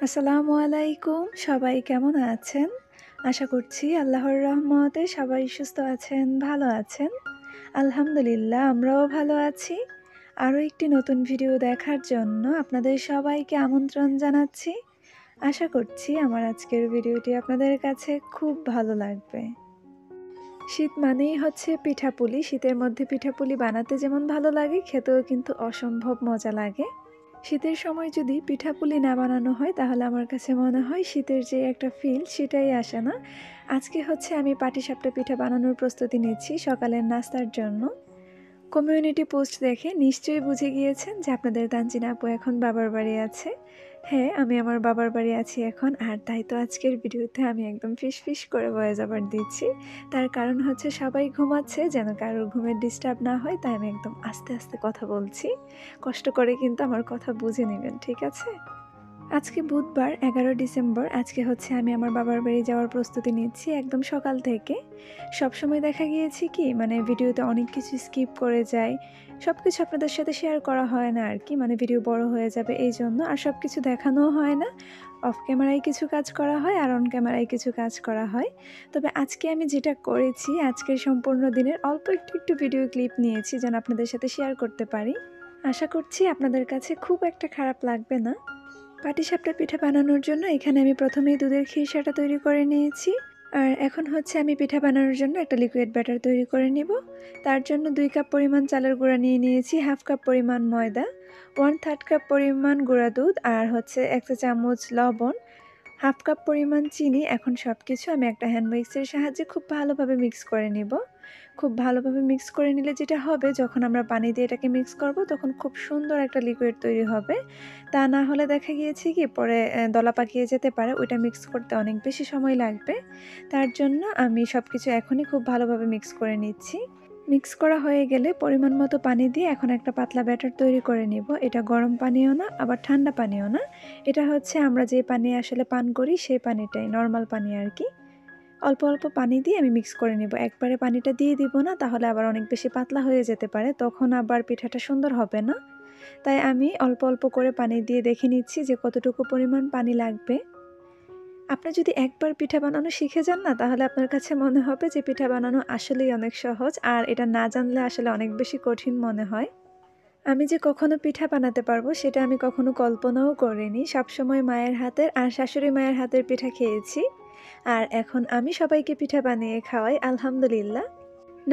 আসসালামু আলাইকুম। সবাই কেমন আছেন? আশা করছি আল্লাহর রহমতে সবাই সুস্থ আছেন, ভালো আছেন। আলহামদুলিল্লাহ আমরাও ভালো আছি। আরও একটি নতুন ভিডিও দেখার জন্য আপনাদের সবাইকে আমন্ত্রণ জানাচ্ছি। আশা করছি আমার আজকের ভিডিওটি আপনাদের কাছে খুব ভালো লাগবে। শীত মানেই হচ্ছে পিঠাপুলি। শীতের মধ্যে পিঠাপুলি বানাতে যেমন ভালো লাগে, খেতেও কিন্তু অসম্ভব মজা লাগে। শীতের সময় যদি পিঠাপুলি না বানানো হয় তাহলে আমার কাছে মনে হয় শীতের যে একটা ফিল সেটাই আসে না। আজকে হচ্ছে আমি পাটিসাপটা পিঠা বানানোর প্রস্তুতি নিচ্ছি সকালের নাস্তার জন্য। কমিউনিটি পোস্ট দেখে নিশ্চয়ই বুঝে গিয়েছেন যে আপনাদের তানজিনা আপু এখন বাবার বাড়ি আছে। হ্যাঁ, আমি আমার বাবার বাড়ি আছি এখন, আর তাই তো আজকের ভিডিওতে আমি একদম ফিস করে ভয়েস ওভার দিচ্ছি। তার কারণ হচ্ছে সবাই ঘুমাচ্ছে, যেন কারোর ঘুমের ডিস্টার্ব না হয়, তাই আমি একদম আস্তে আস্তে কথা বলছি। কষ্ট করে কিন্তু আমার কথা বুঝে নেবেন, ঠিক আছে? আজকে বুধবার 11 ডিসেম্বর। আজকে হচ্ছে আমি আমার বাবার বাড়ি যাওয়ার প্রস্তুতি নিচ্ছি একদম সকাল থেকে। সবসময় দেখা গিয়েছে কি মানে ভিডিওতে অনেক কিছু স্কিপ করে যায়। সব কিছু আপনাদের সাথে শেয়ার করা হয় না আর কি। মানে ভিডিও বড় হয়ে যাবে এইজন্য। আর সব কিছু দেখানোও হয় না। অফ ক্যামেরায় কিছু কাজ করা হয় আর অন ক্যামেরায় কিছু কাজ করা হয়। তবে আজকে আমি যেটা করেছি, আজকের সম্পূর্ণ দিনের অল্প একটু ভিডিও ক্লিপ নিয়েছি যেন আপনাদের সাথে শেয়ার করতে পারি। আশা করছি আপনাদের কাছে খুব একটা খারাপ লাগবে না। পাটিসাপটা পিঠা বানানোর জন্য এখানে আমি প্রথমেই দুধের খিরসাটা তৈরি করে নিয়েছি। আর এখন হচ্ছে আমি পিঠা বানানোর জন্য একটা লিকুইড ব্যাটার তৈরি করে নিব। তার জন্য 2 কাপ পরিমাণ চালের গুঁড়া নিয়ে নিয়েছি, হাফ কাপ পরিমাণ ময়দা, 1/3 কাপ পরিমাণ গুঁড়া দুধ, আর হচ্ছে 1 চা চামচ লবণ, হাফ কাপ পরিমাণ চিনি। এখন সব কিছু আমি একটা হ্যান্ড মিক্সের সাহায্যে খুব ভালোভাবে মিক্স করে নিব। খুব ভালোভাবে মিক্স করে নিলে যেটা হবে, যখন আমরা পানি দিয়ে এটাকে মিক্স করব তখন খুব সুন্দর একটা লিকুইড তৈরি হবে। তা না হলে দেখা গিয়েছে কি পরে দলা পাকিয়ে যেতে পারে, ওইটা মিক্স করতে অনেক বেশি সময় লাগবে। তার জন্য আমি সব কিছু এখনই খুব ভালোভাবে মিক্স করে নিচ্ছি। মিক্স করা হয়ে গেলে পরিমাণ মতো পানি দিয়ে এখন একটা পাতলা ব্যাটার তৈরি করে নিব। এটা গরম পানিও না আবার ঠান্ডা পানিও না, এটা হচ্ছে আমরা যে পানি আসলে পান করি সেই পানিটাই, নর্মাল পানি আর কি। অল্প অল্প পানি দিয়ে আমি মিক্স করে নেব, একবারে পানিটা দিয়ে দিব না, তাহলে আবার অনেক বেশি পাতলা হয়ে যেতে পারে, তখন আবার পিঠাটা সুন্দর হবে না। তাই আমি অল্প অল্প করে পানি দিয়ে দেখে নিচ্ছি যে কতটুকু পরিমাণ পানি লাগবে। আপনি যদি একবার পিঠা বানানো শিখে যান না, তাহলে আপনার কাছে মনে হবে যে পিঠা বানানো আসলেই অনেক সহজ, আর এটা না জানলে আসলে অনেক বেশি কঠিন মনে হয়। আমি যে কখনো পিঠা বানাতে পারবো সেটা আমি কখনো কল্পনাও করিনি। সবসময় মায়ের হাতের আর শাশুড়ি মায়ের হাতের পিঠা খেয়েছি। আর এখন আমি সবাইকে পিঠা বানিয়ে খাওয়াই, আলহামদুলিল্লাহ।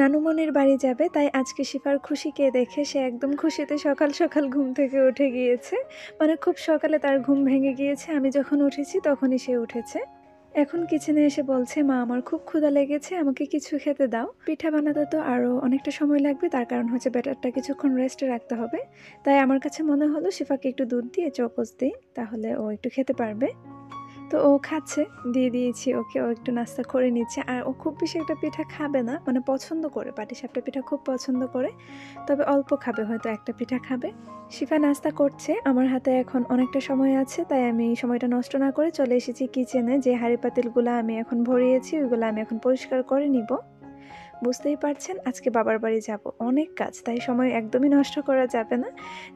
নানুমনির বাড়ি যাবে, তাই আজকে শিফার খুশিকে দেখে সে একদম খুশিতে সকাল সকাল ঘুম থেকে উঠে গিয়েছে। মানে খুব সকালে তার ঘুম ভেঙে গিয়েছে, আমি যখন উঠেছি তখনই সে উঠেছে। এখন কিচেনে এসে বলছে, মা আমার খুব ক্ষুধা লেগেছে, আমাকে কিছু খেতে দাও। পিঠা বানাতে তো আরও অনেকটা সময় লাগবে, তার কারণ হচ্ছে ব্যাটারটা কিছুক্ষণ রেস্টে রাখতে হবে। তাই আমার কাছে মনে হলো শিফাকে একটু দুধ দিয়ে চৌকোস দিই, তাহলে ও একটু খেতে পারবে। তো ও খাচ্ছে, দিয়ে দিয়েছি ওকে, ও একটু নাস্তা করে নিচ্ছে। আর ও খুব বেশি একটা পিঠা খাবে না, মানে পছন্দ করে, পাটিসাপটা পিঠা খুব পছন্দ করে, তবে অল্প খাবে, হয়তো একটা পিঠা খাবে। শিফা নাস্তা করছে, আমার হাতে এখন অনেকটা সময় আছে, তাই আমি সময়টা নষ্ট না করে চলে এসেছি কিচেনে। যে হাঁড়ি পাতিলগুলো আমি এখন ভরিয়েছি ওইগুলো আমি এখন পরিষ্কার করে নিব। বুঝতেই পারছেন আজকে বাবার বাড়ি যাব, অনেক কাজ, তাই সময় একদমই নষ্ট করা যাবে না।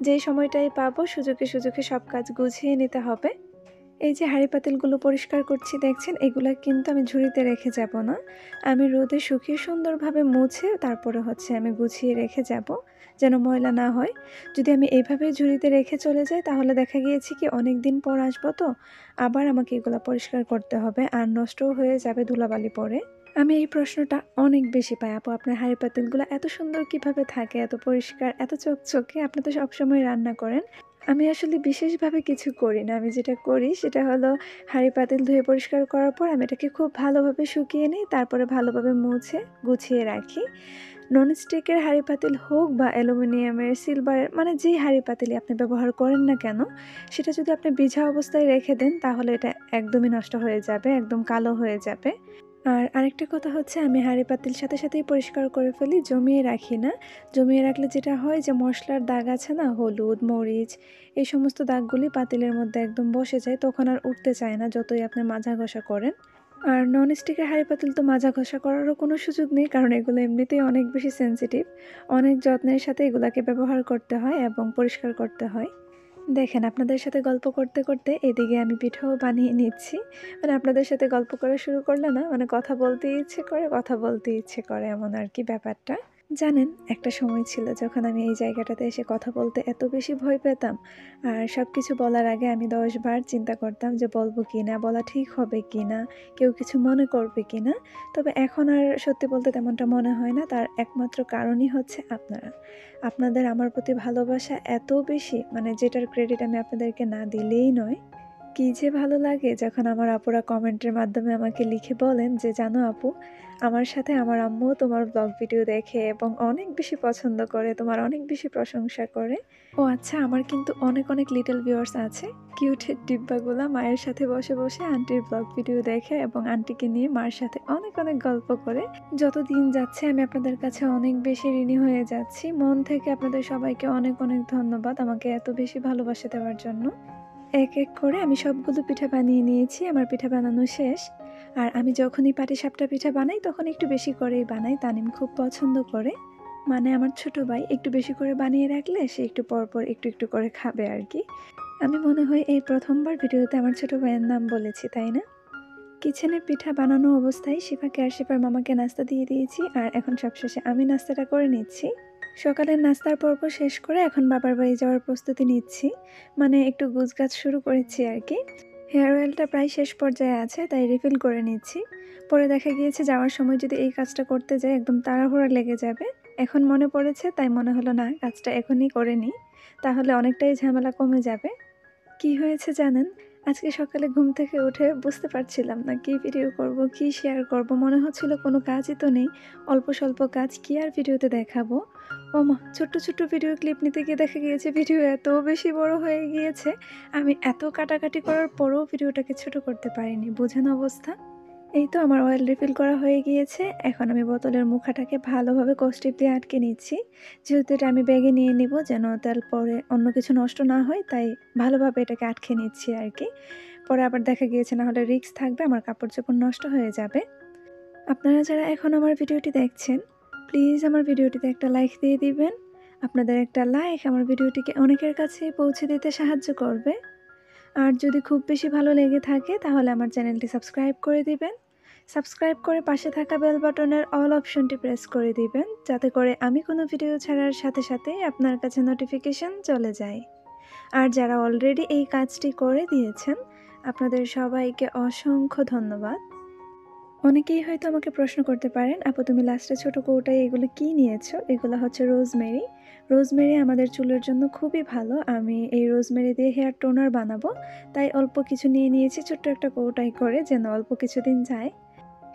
যেই সময়টাই পাবো সুযোগে সুযোগে সব কাজ গুছিয়ে নিতে হবে। এই যে হাঁড়ি পাতিলগুলো পরিষ্কার করছি দেখছেন, এগুলা কিন্তু আমি ঝুড়িতে রেখে যাব না। আমি রোদে শুকিয়ে সুন্দরভাবে মুছে তারপরে হচ্ছে আমি গুছিয়ে রেখে যাব, যেন ময়লা না হয়। যদি আমি এইভাবে ঝুড়িতে রেখে চলে যাই তাহলে দেখা গিয়েছে কি অনেক দিন পর আসবো, তো আবার আমাকে এগুলা পরিষ্কার করতে হবে আর নষ্টও হয়ে যাবে ধুলাবালি পরে। আমি এই প্রশ্নটা অনেক বেশি পাই, আপু আপনার হাঁড়ি পাতিলগুলো এত সুন্দর কিভাবে থাকে, এত পরিষ্কার, এত চকচকে, আপনি তো সবসময় রান্না করেন। আমি আসলে বিশেষভাবে কিছু করি না। আমি যেটা করি সেটা হলো, হাঁড়ি পাতিল ধুয়ে পরিষ্কার করার পর আমি এটাকে খুব ভালোভাবে শুকিয়ে নিই, তারপরে ভালোভাবে মুছে গুছিয়ে রাখি। ননস্টিকের হাঁড়ি পাতিল হোক বা অ্যালুমিনিয়ামের, সিলভারের, মানে যেই হাঁড়ি পাতিলই আপনি ব্যবহার করেন না কেন, সেটা যদি আপনি ভিজা অবস্থায় রেখে দেন তাহলে এটা একদমই নষ্ট হয়ে যাবে, একদম কালো হয়ে যাবে। আর আরেকটা কথা হচ্ছে, আমি হাঁড়ি পাতিল সাথে সাথেই পরিষ্কার করে ফেলি, জমিয়ে রাখি না। জমিয়ে রাখলে যেটা হয় যে মশলার দাগ আছে না, হলুদ, মরিচ, এই সমস্ত দাগগুলি পাতিলের মধ্যে একদম বসে যায়, তখন আর উঠতে চায় না যতই আপনি মাজা ঘষা করেন। আর ননস্টিকের হাঁড়ি পাতিল তো মাজা ঘষা করারও কোনো সুযোগ নেই, কারণ এগুলো এমনিতেই অনেক বেশি সেনসিটিভ। অনেক যত্নের সাথে এগুলাকে ব্যবহার করতে হয় এবং পরিষ্কার করতে হয়। দেখেন আপনাদের সাথে গল্প করতে, করতে এদিকে আমি পিঠাও বানিয়ে নিচ্ছি। মানে আপনাদের সাথে গল্প করা শুরু করলে না মানে কথা বলতেই ইচ্ছে করে, কথা বলতে ইচ্ছে করে এমন আরকি ব্যাপারটা। জানেন একটা সময় ছিল যখন আমি এই জায়গাটাতে এসে কথা বলতে এত বেশি ভয় পেতাম। আর সবকিছু বলার আগে আমি ১০ বার চিন্তা করতাম যে বলবো কিনা, বলা ঠিক হবে কিনা, কেউ কিছু মনে করবে কিনা। তবে এখন আর সত্যি বলতে তেমনটা মনে হয় না। তার একমাত্র কারণই হচ্ছে আপনারা। আপনাদের আমার প্রতি ভালোবাসা এত বেশি মানে যেটার ক্রেডিট আমি আপনাদেরকে না দিলেই নয়। কি যে ভালো লাগে যখন আমার আপুরা কমেন্টের মাধ্যমে আমাকে লিখে বলেন যে, "জানো আপু, আমার সাথে আমার আম্মুও তোমার ব্লগ ভিডিও দেখে এবং অনেক বেশি পছন্দ করে, তোমার অনেক বেশি প্রশংসা করে।" ও আচ্ছা, আমার কিন্তু অনেক, অনেক লিটল ভিউয়ার্স আছে। কিউট ডিব্বাগুলা মায়ের সাথে বসে, বসে আন্টির ব্লগ ভিডিও দেখে এবং আন্টিকে নিয়ে মার সাথে অনেক, অনেক গল্প করে। যত দিন যাচ্ছে আমি আপনাদের কাছে অনেক বেশি ঋণী হয়ে যাচ্ছি। মন থেকে আপনাদের সবাইকে অনেক, অনেক ধন্যবাদ আমাকে এত বেশি ভালোবাসা দেওয়ার জন্য। এক, এক করে আমি সবগুলো পিঠা বানিয়ে নিয়েছি। আমার পিঠা বানানো শেষ। আর আমি যখনই পাটিসাপটা পিঠা বানাই তখন একটু বেশি করেই বানাই। তানিম খুব পছন্দ করে। মানে আমার ছোট ভাই একটু বেশি করে বানিয়ে রাখলে সে একটু পর, পর একটু, একটু করে খাবে আরকি। আমি মনে হয় এই ১ম বার ভিডিওতে আমার ছোট ভাইয়ের নাম বলেছি, তাই না? কিচেনে পিঠা বানানো অবস্থায় শিফাকে আর শিফার মামাকে নাস্তা দিয়ে দিয়েছি আর এখন সবশেষে আমি নাস্তাটা করে নিচ্ছি। সকালের নাস্তার পর্ব শেষ করে এখন বাবার বাড়ি যাওয়ার প্রস্তুতি নিচ্ছি। মানে একটু গোছগাছ শুরু করেছি আরকি। হেয়ার অয়েলটা প্রায় শেষ পর্যায়ে আছে তাই রিফিল করে নিচ্ছি। পরে দেখা গিয়েছে যাওয়ার সময় যদি এই কাজটা করতে যাই একদম তাড়াহুড়া লেগে যাবে। এখন মনে পড়েছে তাই মনে হলো না কাজটা এখনই করে নিই। তাহলে অনেকটাই ঝামেলা কমে যাবে। কি হয়েছে জানেন? আজকে সকালে ঘুম থেকে উঠে বুঝতে পারছিলাম না কি ভিডিও করব, কি শেয়ার করব। মনে হচ্ছিল কোনো কাজই তো নেই। অল্প স্বল্প কাজ কি আর ভিডিওতে দেখাবো। ওমা! ছোট্ট, ছোট্ট ভিডিও ক্লিপ নিতে গিয়ে দেখা গিয়েছে ভিডিও এত বেশি বড় হয়ে গিয়েছে, আমি এত কাটাকাটি করার পরেও ভিডিওটাকে ছোট করতে পারিনি। বোঝেন অবস্থা? এই তো আমার অয়েল রিফিল করা হয়ে গিয়েছে। এখন আমি বোতলের মুখাটাকে ভালোভাবে কষ্টিপ দিয়ে আটকে নিচ্ছি। যেহেতু এটা আমি ব্যাগে নিয়ে নিব যেন তেল পরে অন্য কিছু নষ্ট না হয়, তাই ভালোভাবে এটাকে আটকে নিচ্ছি আরকি। পরে আবার দেখা গিয়েছে না হলে রিস্ক থাকবে আমার কাপড়-চোপড় নষ্ট হয়ে যাবে। আপনারা যারা এখন আমার ভিডিওটি দেখছেন, প্লিজ আমার ভিডিওটিতে একটা লাইক দিয়ে দিবেন। আপনাদের একটা লাইক আমার ভিডিওটিকে অনেকের কাছে পৌঁছে দিতে সাহায্য করবে। আর যদি খুব বেশি ভালো লেগে থাকে তাহলে আমার চ্যানেলটি সাবস্ক্রাইব করে দিবেন। সাবস্ক্রাইব করে পাশে থাকা বেল বাটনের অল অপশনটি প্রেস করে দিবেন যাতে করে আমি কোনো ভিডিও ছাড়ার সাথে সাথেই আপনার কাছে নোটিফিকেশন চলে যায়। আর যারা অলরেডি এই কাজটি করে দিয়েছেন আপনাদের সবাইকে অসংখ্য ধন্যবাদ। অনেকেই হয়তো আমাকে প্রশ্ন করতে পারেন, আপু তুমি লাস্টে ছোট কৌটায় এগুলো কি নিয়েছো? এগুলো হচ্ছে রোজমেরি। রোজমেরি আমাদের চুলের জন্য খুবই ভালো। আমি এই রোজমেরি দিয়ে হেয়ার টোনার বানাবো। তাই অল্প কিছু নিয়ে নিয়েছি ছোট্ট একটা কৌটায় করে যেন অল্প কিছুদিন যায়।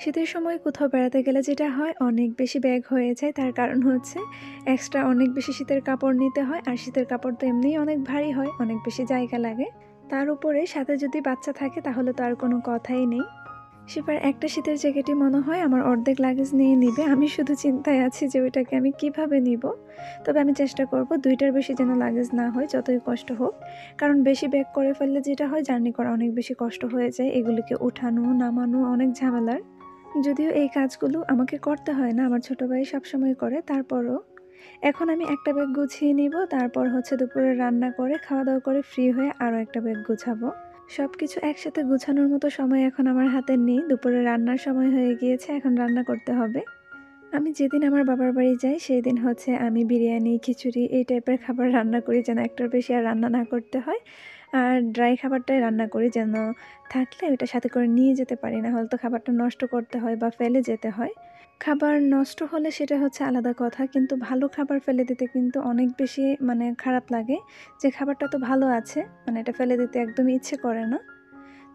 শীতের সময় কোথাও বেড়াতে গেলে যেটা হয় অনেক বেশি ব্যাগ হয়ে যায়। তার কারণ হচ্ছে এক্সট্রা অনেক বেশি শীতের কাপড় নিতে হয়। আর শীতের কাপড় তো এমনিই অনেক ভারী হয়, অনেক বেশি জায়গা লাগে। তার উপরে সাথে যদি বাচ্চা থাকে তাহলে তো আর কোনো কথাই নেই। সেবার একটা শীতের জ্যাকেটই মনে হয় আমার অর্ধেক লাগেজ নিয়ে নিবে। আমি শুধু চিন্তায় আছি যে ওইটাকে আমি কিভাবে নিব। তবে আমি চেষ্টা করব ২ টার বেশি যেন লাগেজ না হয় যতই কষ্ট হোক। কারণ বেশি ব্যাগ করে ফেললে যেটা হয় জার্নি করা অনেক বেশি কষ্ট হয়ে যায়। এগুলিকে উঠানো, নামানো অনেক ঝামেলার। যদিও এই কাজগুলো আমাকে করতে হয় না, আমার ছোট ভাই সবসময় করে। তারপরও এখন আমি একটা ব্যাগ গুছিয়ে নিব। তারপর হচ্ছে দুপুরে রান্না করে খাওয়া-দাওয়া করে ফ্রি হয়ে আরও একটা ব্যাগ গুছাবো। সবকিছু একসাথে গুছানোর মতো সময় এখন আমার হাতে নেই। দুপুরে রান্নার সময় হয়ে গিয়েছে, এখন রান্না করতে হবে। আমি যেদিন আমার বাবার বাড়ি যাই সেদিন হচ্ছে আমি বিরিয়ানি, খিচুড়ি এই টাইপের খাবার রান্না করি যেন একটার বেশি আর রান্না না করতে হয়। আর ড্রাই খাবারটাই রান্না করি যেন থাকলে ওইটা সাথে করে নিয়ে যেতে পারি, না হলে তো খাবারটা নষ্ট করতে হয় বা ফেলে যেতে হয়। খাবার নষ্ট হলে সেটা হচ্ছে আলাদা কথা, কিন্তু ভালো খাবার ফেলে দিতে কিন্তু অনেক বেশি মানে খারাপ লাগে যে খাবারটা তো ভালো আছে, মানে এটা ফেলে দিতে একদমই ইচ্ছে করে না।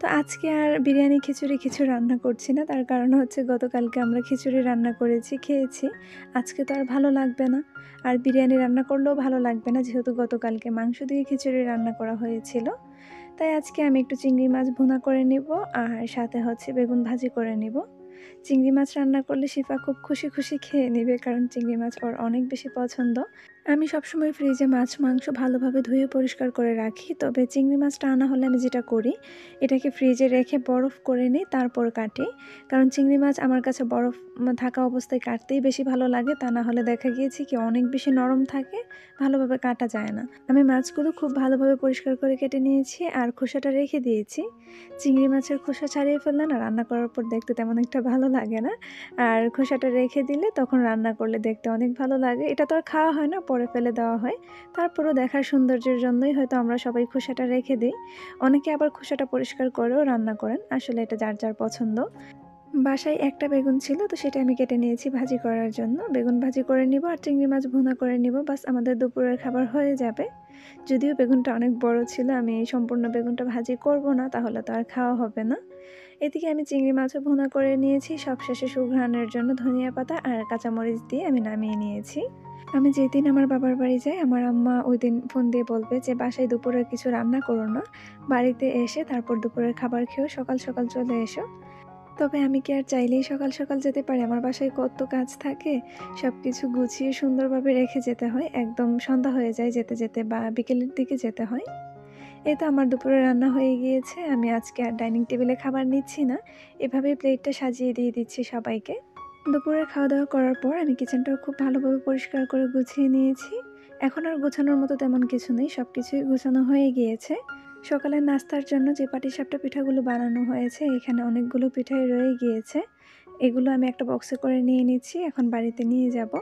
তো আজকে আর বিরিয়ানি, খিচুড়ি কিছু রান্না করছি না। তার কারণ হচ্ছে গতকালকে আমরা খিচুড়ি রান্না করেছি, খেয়েছি। আজকে তো আর ভালো লাগবে না। আর বিরিয়ানি রান্না করলেও ভালো লাগবে না যেহেতু গতকালকে মাংস দিয়ে খিচুড়ি রান্না করা হয়েছিল। তাই আজকে আমি একটু চিংড়ি মাছ ভুনা করে নিব আর সাথে হচ্ছে বেগুন ভাজি করে নিব। চিংড়ি মাছ রান্না করলে শিফা খুব খুশি, খুশি খেয়ে নিবে কারণ চিংড়ি মাছ ওর অনেক বেশি পছন্দ। আমি সবসময় ফ্রিজে মাছ মাংস ভালোভাবে ধুয়ে পরিষ্কার করে রাখি। তবে চিংড়ি মাছটা আনা হলে আমি যেটা করি, এটাকে ফ্রিজে রেখে বরফ করে নিই, তারপর কাটি। কারণ চিংড়ি মাছ আমার কাছে বরফ থাকা অবস্থায় কাটতেই বেশি ভালো লাগে। তা না হলে দেখা গিয়েছে কি অনেক বেশি নরম থাকে, ভালোভাবে কাটা যায় না। আমি মাছগুলো খুব ভালোভাবে পরিষ্কার করে কেটে নিয়েছি আর খোসাটা রেখে দিয়েছি। চিংড়ি মাছের খোসা ছাড়িয়ে ফেললে না রান্না করার পর দেখতে তেমন একটা ভালো লাগে না। আর খোসাটা রেখে দিলে তখন রান্না করলে দেখতে অনেক ভালো লাগে। এটা তো আর খাওয়া হয় না, পরে ফেলে দেওয়া হয়। তারপরেও দেখার সৌন্দর্যের জন্যই হয়তো আমরা সবাই খোসাটা রেখে দিই। অনেকে আবার খোসাটা পরিষ্কার করেও রান্না করেন। আসলে এটা যার যার পছন্দ। বাসায় একটা বেগুন ছিল, তো সেটা আমি কেটে নিয়েছি ভাজি করার জন্য। বেগুন ভাজি করে নিব আর চিংড়ি মাছ ভুনা করে নিব, বাস আমাদের দুপুরের খাবার হয়ে যাবে। যদিও বেগুনটা অনেক বড় ছিল, আমি সম্পূর্ণ বেগুনটা ভাজি করব না, তাহলে তো আর খাওয়া হবে না। এদিকে আমি চিংড়ি মাছও ভুনা করে নিয়েছি। সবশেষে সুঘ্রাণের জন্য ধনিয়া পাতা আর কাঁচামরিচ দিয়ে আমি নামিয়ে নিয়েছি। আমি যেদিন আমার বাবার বাড়ি যাই, আমার আম্মা ওই দিন ফোন দিয়ে বলবে যে বাসায় দুপুরের কিছু রান্না করো না, বাড়িতে এসে তারপর দুপুরের খাবার খেয়েও সকাল সকাল চলে এসো। তবে আমি কি আর চাইলেই সকাল সকাল যেতে পারি? আমার বাসায় কত কাজ থাকে, সব কিছু গুছিয়ে সুন্দরভাবে রেখে যেতে হয়। একদম সন্ধ্যা হয়ে যায় যেতে যেতে, বা বিকেলের দিকে যেতে হয়। এই তো আমার দুপুরে রান্না হয়ে গিয়েছে। আমি আজকে আর ডাইনিং টেবিলে খাবার নিচ্ছি না, এভাবেই প্লেটটা সাজিয়ে দিয়ে দিচ্ছি সবাইকে। দুপুরের খাওয়া দাওয়া করার পর আমি কিচেনটাও খুব ভালোভাবে পরিষ্কার করে গুছিয়ে নিয়েছি। এখন আর গোছানোর মতো তেমন কিছু নেই, সব কিছুই গোছানো হয়ে গিয়েছে। সকালের নাস্তার জন্য যে পাটিসাপটা পিঠাগুলো বানানো হয়েছে, এখানে অনেকগুলো পিঠাই রয়ে গিয়েছে। এগুলো আমি একটা বক্সে করে নিয়ে নিচ্ছি, এখন বাড়িতে নিয়ে যাব।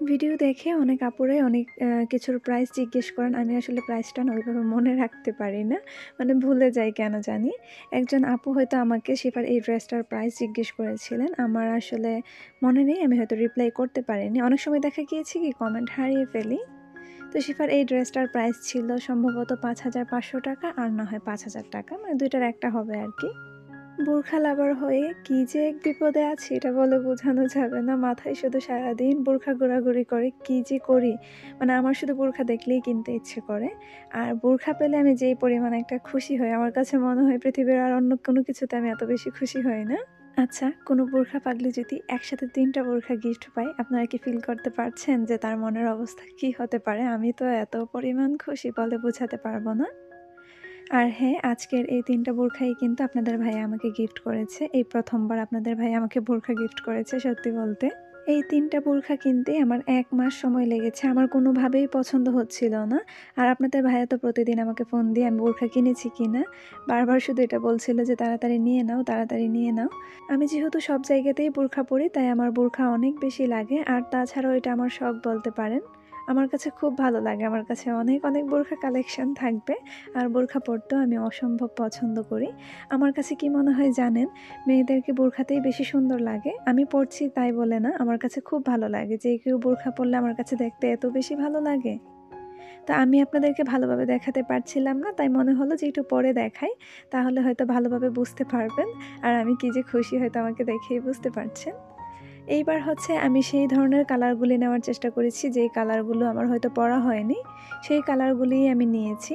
ভিডিও দেখে অনেক আপুরাই অনেক কিছুর প্রাইস জিজ্ঞেস করেন। আমি আসলে প্রাইসটা না ওইভাবে মনে রাখতে পারি না, মানে ভুলে যাই কেন জানি। একজন আপু হয়তো আমাকে শিফার এই ড্রেসটার প্রাইস জিজ্ঞেস করেছিলেন, আমার আসলে মনে নেই, আমি হয়তো রিপ্লাই করতে পারিনি। অনেক সময় দেখা গিয়েছে কি কমেন্ট হারিয়ে ফেলি। তো শিফার এই ড্রেসটার প্রাইস ছিল সম্ভবত ৫,৫০০ টাকা, আর না হয় ৫,০০০ টাকা, মানে দুইটার একটা হবে আর কি। বোরখা লাভার হয়ে কি যে এক বিপদে আছি এটা বলে বোঝানো যাবে না। মাথায় শুধু সারাদিন বোরখা ঘোরাঘুরি করে, কি যে করি। মানে আমার শুধু বোরখা দেখলেই কিনতে ইচ্ছে করে। আর বোরখা পেলে আমি যেই পরিমাণে একটা খুশি হই, আমার কাছে মনে হয় পৃথিবীর আর অন্য কোনো কিছুতে আমি এত বেশি খুশি হই না। আচ্ছা, কোনো বোরখা পাগলি যদি একসাথে ৩টা বোরখা গিফট পায়, আপনারা কি ফিল করতে পারছেন যে তার মনের অবস্থা কি হতে পারে? আমি তো এত পরিমাণ খুশি বলে বোঝাতে পারবো না। আর হ্যাঁ, আজকের এই ৩টা বোরখাই কিন্তু আপনাদের ভাইয়া আমাকে গিফট করেছে। এই ১ম বার আপনাদের ভাইয়া আমাকে বোরখা গিফট করেছে সত্যি বলতে। এই ৩টা বোরখা কিনতে আমার ১ মাস সময় লেগেছে। আমার কোনোভাবেই পছন্দ হচ্ছিল না। আর আপনাদের ভাইয়া তো প্রতিদিন আমাকে ফোন দিয়ে আমি বোরখা কিনেছি কিনা বারবার শুধু এটা বলছিল যে, "তাড়াতাড়ি নিয়ে নাও, তাড়াতাড়ি নিয়ে নাও।" আমি যেহেতু সব জায়গাতেই বোরখা পরি, তাই আমার বোরখা অনেক বেশি লাগে। আর তাছাড়াও এটা আমার শখ বলতে পারেন। আমার কাছে খুব ভালো লাগে। আমার কাছে অনেক, অনেক বোরখা কালেকশন থাকবে। আর বোরখা পরতেও আমি অসম্ভব পছন্দ করি। আমার কাছে কি মনে হয় জানেন? মেয়েদেরকে বোরখাতেই বেশি সুন্দর লাগে। আমি পরছি তাই বলে না, আমার কাছে খুব ভালো লাগে যে কেউ বোরখা পরলে আমার কাছে দেখতে এত বেশি ভালো লাগে। তো আমি আপনাদেরকে ভালোভাবে দেখাতে পারছিলাম না, তাই মনে হলো যে একটু পরে দেখাই। তাহলে হয়তো ভালোভাবে বুঝতে পারবেন। আর আমি কি যে খুশি হয়তো আমাকে দেখেই বুঝতে পারছেন। এইবার হচ্ছে আমি সেই ধরনের কালারগুলি নেওয়ার চেষ্টা করেছি যেই কালারগুলো আমার হয়তো পরা হয়নি, সেই কালারগুলিই আমি নিয়েছি।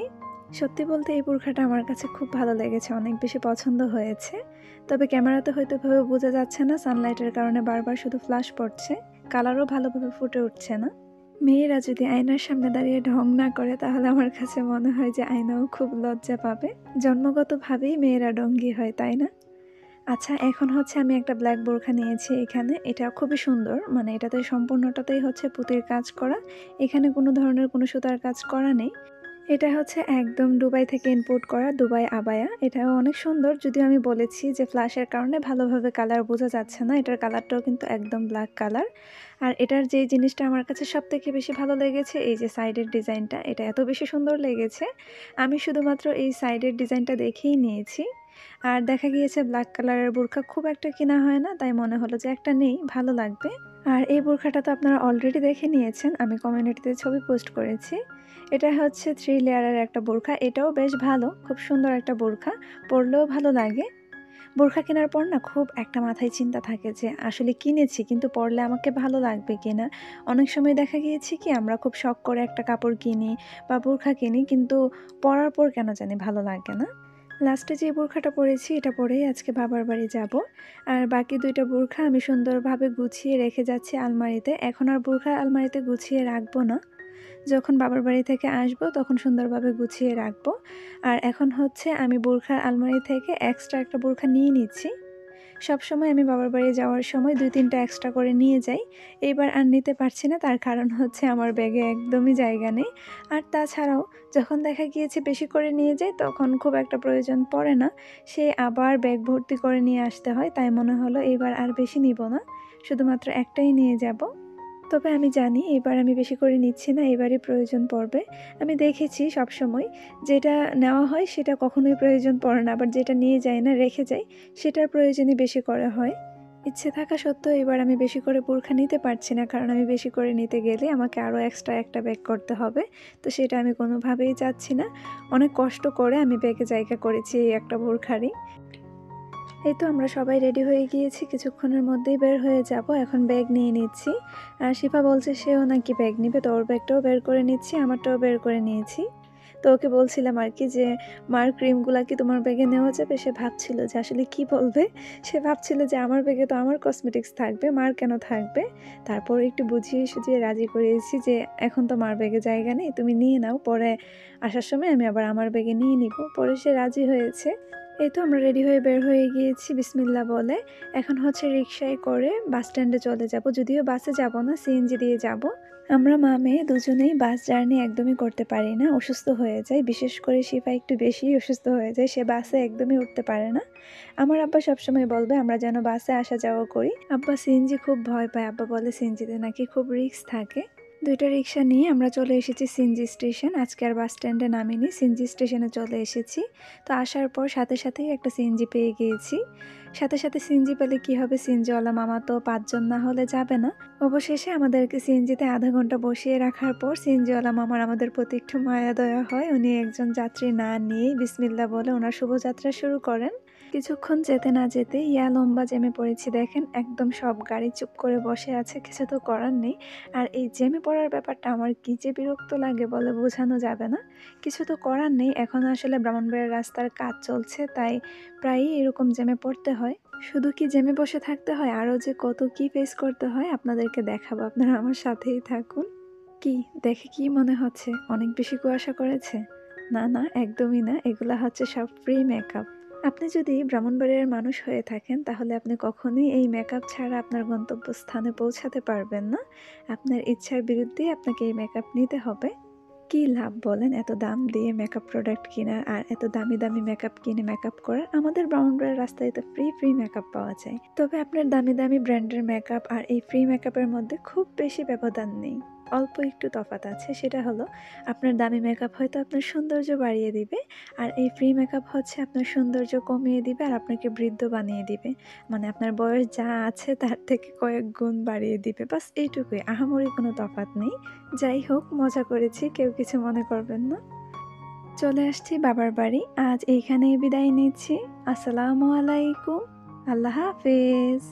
সত্যি বলতে এই বোরখাটা আমার কাছে খুব ভালো লেগেছে, অনেক বেশি পছন্দ হয়েছে। তবে ক্যামেরাতে হয়তো এভাবে বোঝা যাচ্ছে না, সানলাইটের কারণে বারবার শুধু ফ্ল্যাশ পড়ছে, কালারও ভালোভাবে ফুটে উঠছে না। মেয়েরা যদি আয়নার সামনে দাঁড়িয়ে ঢং না করে, তাহলে আমার কাছে মনে হয় যে আয়নাও খুব লজ্জা পাবে। জন্মগতভাবেই মেয়েরা ডঙ্গি হয়, তাই না? আচ্ছা, এখন হচ্ছে আমি একটা ব্ল্যাক বোরখা নিয়েছি এখানে। এটা খুবই সুন্দর। মানে এটাতে সম্পূর্ণটাতেই হচ্ছে পুঁতির কাজ করা। এখানে কোনো ধরনের কোনো সুতার কাজ করা নেই। এটা হচ্ছে একদম দুবাই থেকে ইম্পোর্ট করা দুবাই আবায়া। এটাও অনেক সুন্দর। যদিও আমি বলেছি যে ফ্ল্যাশের কারণে ভালোভাবে কালার বোঝা যাচ্ছে না। এটার কালারটাও কিন্তু একদম ব্ল্যাক কালার। আর এটার যে জিনিসটা আমার কাছে সবথেকে বেশি ভালো লেগেছে, এই যে সাইডের ডিজাইনটা, এটা এত বেশি সুন্দর লেগেছে। আমি শুধুমাত্র এই সাইডের ডিজাইনটা দেখেই নিয়েছি। আর দেখা গিয়েছে ব্ল্যাক কালারের বোরখা খুব একটা কেনা হয় না, তাই মনে হলো যে একটা নেই, ভালো লাগবে। আর এই বোরখাটা তো আপনারা অলরেডি দেখে নিয়েছেন, আমি কমিউনিটিতে ছবি পোস্ট করেছি। এটা হচ্ছে 3 লেয়ারের একটা বোরখা। এটাও বেশ ভালো, খুব সুন্দর একটা বোরখা, পরলেও ভালো লাগে। বোরখা কেনার পর না খুব একটা মাথায় চিন্তা থাকে যে আসলে কিনেছি, কিন্তু পরলে আমাকে ভালো লাগবে কিনা। অনেক সময় দেখা গিয়েছে কি আমরা খুব শখ করে একটা কাপড় কিনি বা বোরখা কিনি, কিন্তু পরার পর কেন জানি ভালো লাগে না। লাস্টে যে বোরখাটা পরেছি এটা পরেই আজকে বাবার বাড়ি যাব। আর বাকি 2টা বোরখা আমি সুন্দরভাবে গুছিয়ে রেখে যাচ্ছি আলমারিতে। এখন আর বোরখা আলমারিতে গুছিয়ে রাখবো না। যখন বাবার বাড়ি থেকে আসবো তখন সুন্দরভাবে গুছিয়ে রাখবো। আর এখন হচ্ছে আমি বোরখার আলমারি থেকে এক্সট্রা একটা বোরখা নিয়ে নিচ্ছি। সবসময় আমি বাবার বাড়ি যাওয়ার সময় ২-৩টা এক্সট্রা করে নিয়ে যাই। এইবার আর নিতে পারছি না, তার কারণ হচ্ছে আমার ব্যাগে একদমই জায়গা নেই। আর তাছাড়াও যখন দেখা গিয়েছে বেশি করে নিয়ে যাই তখন খুব একটা প্রয়োজন পড়ে না। সে আবার ব্যাগ ভর্তি করে নিয়ে আসতে হয়। তাই মনে হলো এবার আর বেশি নিব না, শুধুমাত্র একটাই নিয়ে যাব। তবে আমি জানি এবার আমি বেশি করে নিচ্ছি না, এবারই প্রয়োজন পড়বে। আমি দেখেছি সবসময় যেটা নেওয়া হয় সেটা কখনোই প্রয়োজন পড়ে না, আবার যেটা নিয়ে যাই না রেখে যাই সেটার প্রয়োজনই বেশি করা হয়। ইচ্ছে থাকা সত্ত্বেও এবার আমি বেশি করে বোরখা নিতে পারছি না, কারণ আমি বেশি করে নিতে গেলে আমাকে আরও এক্সট্রা একটা ব্যাগ করতে হবে। তো সেটা আমি কোনোভাবেই চাচ্ছি না। অনেক কষ্ট করে আমি ব্যাগে জায়গা করেছি এই একটা বোরখারই। এই তো আমরা সবাই রেডি হয়ে গিয়েছি, কিছুক্ষণের মধ্যেই বের হয়ে যাব। এখন ব্যাগ নিয়ে নিচ্ছি। আর শিফা বলছে সেও নাকি ব্যাগ নিবে, তো ওর ব্যাগটাও বের করে নিচ্ছি, আমারটাও বের করে নিয়েছি। তো ওকে বলছিলাম আর কি যে মার ক্রিমগুলা কি তোমার ব্যাগে নেওয়া যাবে? সে ভাবছিল যে আসলে কি বলবে। সে ভাবছিল যে আমার ব্যাগে তো আমার কসমেটিক্স থাকবে, মার কেন থাকবে। তারপর একটু বুঝিয়ে সুঝিয়ে রাজি করিয়েছি যে এখন তো মার ব্যাগে জায়গা নেই, তুমি নিয়ে নাও, পরে আসার সময় আমি আবার আমার ব্যাগে নিয়ে নিব। পরে সে রাজি হয়েছে। এই তো আমরা রেডি হয়ে বের হয়ে গিয়েছি বিসমিল্লাহ বলে। এখন হচ্ছে রিকশায় করে বাস স্ট্যান্ডে চলে যাব। যদিও বাসে যাব না, সিএনজি দিয়ে যাব। আমরা মা মেয়ে দুজনেই বাস জার্নি একদমই করতে পারি না, অসুস্থ হয়ে যায়। বিশেষ করে শিফা একটু বেশি অসুস্থ হয়ে যায়, সে বাসে একদমই উঠতে পারে না। আমার আব্বা সবসময় বলবে আমরা যেন বাসে আসা যাওয়া করি। আব্বা সিএনজি খুব ভয় পায়, আব্বা বলে সিএনজিতে নাকি খুব রিস্ক থাকে। ২টা রিকশা নিয়ে আমরা চলে এসেছি সিএনজি স্টেশন। আজকে আর বাস স্ট্যান্ডে নামিনি, সিএনজি স্টেশনে চলে এসেছি। তো আসার পর সাথে সাথেই একটা সিএনজি পেয়ে গিয়েছি। সাথে সাথে সিএনজি পেলে কি হবে, সিএনজিওয়ালা মামা তো ৫ জন না হলে যাবে না। অবশেষে আমাদেরকে সিএনজিতে আধা ঘন্টা বসিয়ে রাখার পর সিএনজিওয়ালা মামার আমাদের প্রতি একটু মায়া দয়া হয়। উনি একজন যাত্রী না নিয়েই বিসমিল্লাহ বলে ওনার শুভযাত্রা শুরু করেন। কিছুক্ষণ যেতে না যেতে ইয়া লম্বা জ্যামে পড়েছি দেখেন, একদম সব গাড়ি চুপ করে বসে আছে, কিছু তো করার নেই। আর এই জ্যামে পড়ার ব্যাপারটা আমার কি যে বিরক্ত লাগে বলে বোঝানো যাবে না। কিছু তো করার নেই, এখন আসলে ব্রাহ্মণবাড়িয়ার রাস্তার কাজ চলছে, তাই প্রায়ই এরকম জ্যামে পড়তে হয়। শুধু কি জ্যামে বসে থাকতে হয়, আরও যে কত কি ফেস করতে হয় আপনাদেরকে দেখাবো, আপনারা আমার সাথেই থাকুন। কি দেখে কি মনে হচ্ছে অনেক বেশি কুয়াশা করেছে? না না, একদমই না, এগুলা হচ্ছে সব ফ্রি মেকআপ। আপনি যদি ব্রাহ্মণবাড়িয়ার মানুষ হয়ে থাকেন তাহলে আপনি কখনোই এই মেকআপ ছাড়া আপনার গন্তব্যস্থানে পৌঁছাতে পারবেন না। আপনার ইচ্ছার বিরুদ্ধেই আপনাকে এই মেকআপ নিতে হবে। কি লাভ বলেন এত দাম দিয়ে মেকআপ প্রোডাক্ট কেনার আর এত দামি দামি মেকআপ কিনে মেকআপ করার? আমাদের ব্রাহ্মণবাড়িয়ার রাস্তায় তো ফ্রি ফ্রি মেকআপ পাওয়া যায়। তবে আপনার দামি দামি ব্র্যান্ডের মেকআপ আর এই ফ্রি মেকআপের মধ্যে খুব বেশি ব্যবধান নেই, অল্প একটু তফাৎ আছে। সেটা হলো আপনার দামি মেকআপ হয়তো আপনার সৌন্দর্য বাড়িয়ে দিবে, আর এই ফ্রি মেকআপ হচ্ছে আপনার সৌন্দর্য কমিয়ে দিবে আর আপনাকে বৃদ্ধ বানিয়ে দিবে। মানে আপনার বয়স যা আছে তার থেকে কয়েক গুণ বাড়িয়ে দিবে, বাস এইটুকুই, আহামরি কোনো তফাৎ নেই। যাই হোক, মজা করেছি, কেউ কিছু মনে করবেন না। চলে আসছি বাবার বাড়ি, আজ এইখানেই বিদায় নিচ্ছি। আসসালামু আলাইকুম, আল্লাহ হাফেজ।